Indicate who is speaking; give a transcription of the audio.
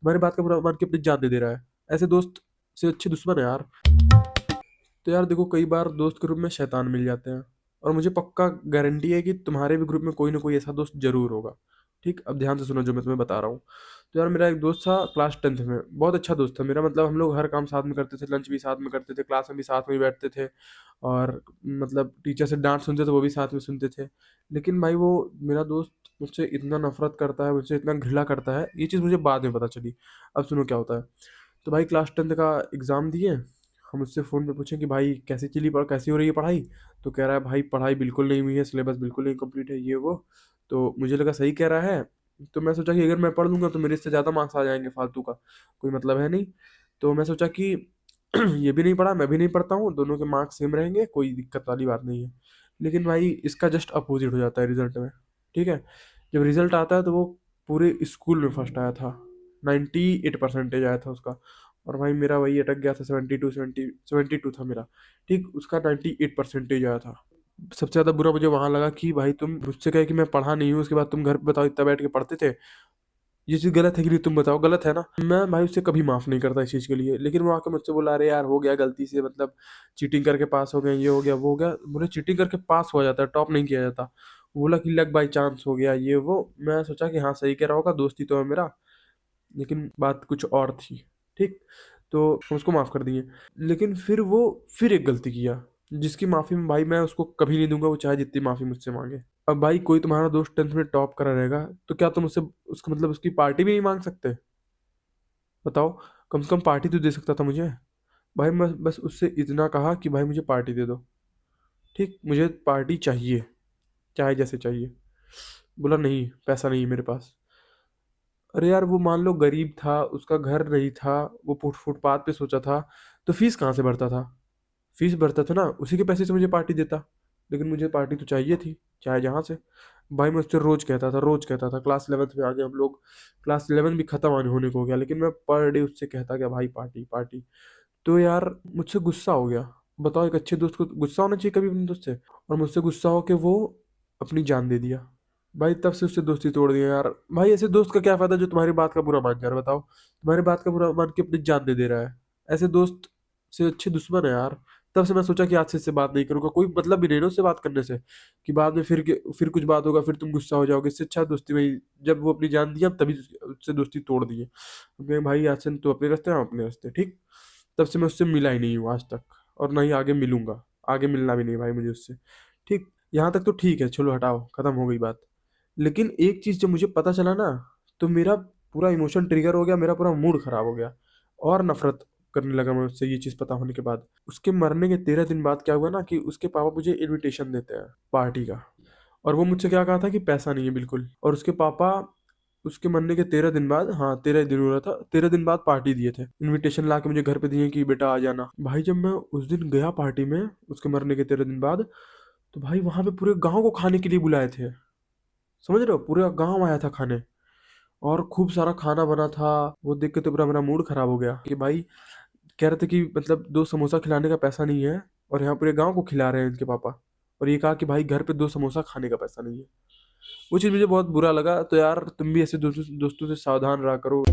Speaker 1: तुम्हारी बात का बुरा मान के अपनी जान दे दे रहा है। ऐसे दोस्त से अच्छे दुश्मन है यार। तो यार देखो, कई बार दोस्त के रूप में शैतान मिल जाते हैं, और मुझे पक्का गारंटी है कि तुम्हारे भी ग्रुप में कोई ना कोई ऐसा दोस्त जरूर होगा। ठीक, अब ध्यान से सुनो जो मैं तुम्हें बता रहा हूँ। तो यार मेरा एक दोस्त था क्लास 10th में, बहुत अच्छा दोस्त था मेरा, मतलब हम लोग हर काम साथ में करते थे, लंच भी साथ में करते थे, क्लास में भी साथ में ही बैठते थे, और मतलब टीचर से डांट सुनते थे वो भी साथ में सुनते थे। लेकिन भाई वो मेरा दोस्त मुझसे इतना नफरत करता है, मुझसे इतना घृणा करता है, ये चीज़ मुझे बाद में पता चली। अब सुनो क्या होता है। तो भाई क्लास 10th का एग्ज़ाम दिए, हम उससे फ़ोन पे पूछे कि भाई कैसी हो रही है पढ़ाई। तो कह रहा है भाई पढ़ाई बिल्कुल नहीं हुई है, सिलेबस बिल्कुल नहीं कंप्लीट है, ये वो। तो मुझे लगा सही कह रहा है। तो मैं सोचा कि अगर मैं पढ़ लूँगा तो मेरे इससे ज़्यादा मार्क्स आ जाएंगे, फालतू का कोई मतलब है नहीं। तो मैं सोचा कि ये भी नहीं पढ़ा, मैं भी नहीं पढ़ता हूँ, दोनों के मार्क्स सेम रहेंगे, कोई दिक्कत वाली बात नहीं है। लेकिन भाई इसका जस्ट अपोजिट हो जाता है रिजल्ट में। ठीक है, जब रिजल्ट आता है तो वो पूरे स्कूल में फर्स्ट आया था, 98% आया था उसका। और भाई मेरा वही अटक गया था, 72 था मेरा। ठीक, उसका 98% आया था। सबसे ज्यादा बुरा मुझे वहां लगा कि भाई तुम मुझसे कहे कि मैं पढ़ा नहीं हूँ, उसके बाद तुम घर पे बताओ इतना बैठ के पढ़ते थे। ये चीज गलत है कि नहीं, तुम बताओ, गलत है ना। मैं भाई उससे कभी माफ नहीं करता इस चीज के लिए, लेकिन वो आके मुझसे बोला अरे यार हो गया गलती से, मतलब चीटिंग करके पास हो गए, ये हो गया वो हो गया। बोले चीटिंग करके पास हो जाता है, टॉप नहीं किया जाता। वो बोला कि लक बाई चांस हो गया, ये वो। मैं सोचा कि हाँ सही कह रहा होगा, दोस्ती तो है मेरा। लेकिन बात कुछ और थी। ठीक, तो हम उसको माफ कर दिए। लेकिन फिर वो फिर एक गलती किया, जिसकी माफी में भाई मैं उसको कभी नहीं दूंगा, वो चाहे जितनी माफी मुझसे मांगे। अब भाई कोई तुम्हारा दोस्त 10th में टॉप करा रहेगा, तो क्या तुम उससे उसको मतलब उसकी पार्टी भी नहीं मांग सकते? बताओ, कम से कम पार्टी तो दे सकता था मुझे। भाई मैं बस उससे इतना कहा कि भाई मुझे पार्टी दे दो। ठीक, मुझे पार्टी चाहिए, चाहे जैसे चाहिए। बोला नहीं, पैसा नहीं है मेरे पास। अरे यार वो मान लो गरीब था, उसका घर नहीं था, वो फुटपाथ पे सोचा था, तो फीस कहाँ से भरता था? फीस भरता था ना, उसी के पैसे से मुझे पार्टी देता। लेकिन मुझे पार्टी तो चाहिए थी, चाहे जहाँ से। भाई मैं उससे रोज कहता था, क्लास 11th में आ गए हम लोग, क्लास 11 भी खत्म आने होने को हो गया, लेकिन मैं पर डे उससे कहता गया भाई पार्टी पार्टी। तो यार मुझसे गुस्सा हो गया। बताओ, एक अच्छे दोस्त को गुस्सा होना चाहिए कभी अपने दोस्त से? और मुझसे गुस्सा हो के वो अपनी जान दे दिया। भाई तब से उससे दोस्ती तोड़ दी है यार। भाई ऐसे दोस्त का क्या फायदा जो तुम्हारी बात का बुरा मान जा रहा है? बताओ, तुम्हारी बात का बुरा मान के अपनी जान दे दे रहा है। ऐसे दोस्त से अच्छे दुश्मन है यार। तब से मैं सोचा कि आज से इससे बात नहीं करूंगा, कोई मतलब भी नहीं ना उससे बात करने से, कि बाद में फिर कुछ बात होगा, फिर तुम गुस्सा हो जाओगे। इससे अच्छा दोस्ती भाई, जब वो अपनी जान दी हम तभी उससे दोस्ती तोड़ दी है। मैं भाई आज से तो अपने रास्ते, हम अपने रास्ते। ठीक, तब से मैं उससे मिला ही नहीं हूँ आज तक, और ना ही आगे मिलूंगा। आगे मिलना भी नहीं भाई मुझे उससे। ठीक, यहाँ तक तो ठीक है, चलो हटाओ, खत्म हो गई बात। लेकिन एक चीज जब मुझे पता चला ना, तो मेरा पूरा इमोशन ट्रिगर हो गया, मेरा पूरा मूड खराब हो गया, और नफरत करने लगा मैं उससे, ये चीज पता होने के बाद। उसके मरने के 13 दिन बाद क्या हुआ ना, कि उसके पापा मुझे इनविटेशन देते हैं पार्टी का। और वो मुझसे क्या कहा था कि पैसा नहीं है बिल्कुल, और उसके पापा उसके मरने के 13 दिन बाद, हाँ 13 दिन हो रहा था, 13 दिन बाद पार्टी दिए थे, इनविटेशन ला के मुझे घर पे दिए कि बेटा आ जाना। भाई जब मैं उस दिन गया पार्टी में, उसके मरने के 13 दिन बाद, तो भाई वहां पे पूरे गांव को खाने के लिए बुलाए थे। समझ रहे हो, पूरा गांव आया था खाने, और खूब सारा खाना बना था। वो देख के तो पूरा मेरा मूड खराब हो गया कि भाई कह रहे थे कि मतलब 2 समोसा खिलाने का पैसा नहीं है, और यहाँ पूरे गांव को खिला रहे हैं इनके पापा। और ये कहा कि भाई घर पे 2 समोसा खाने का पैसा नहीं है। वो चीज़ मुझे बहुत बुरा लगा। तो यार तुम भी ऐसे दोस्तों से सावधान रहा करो।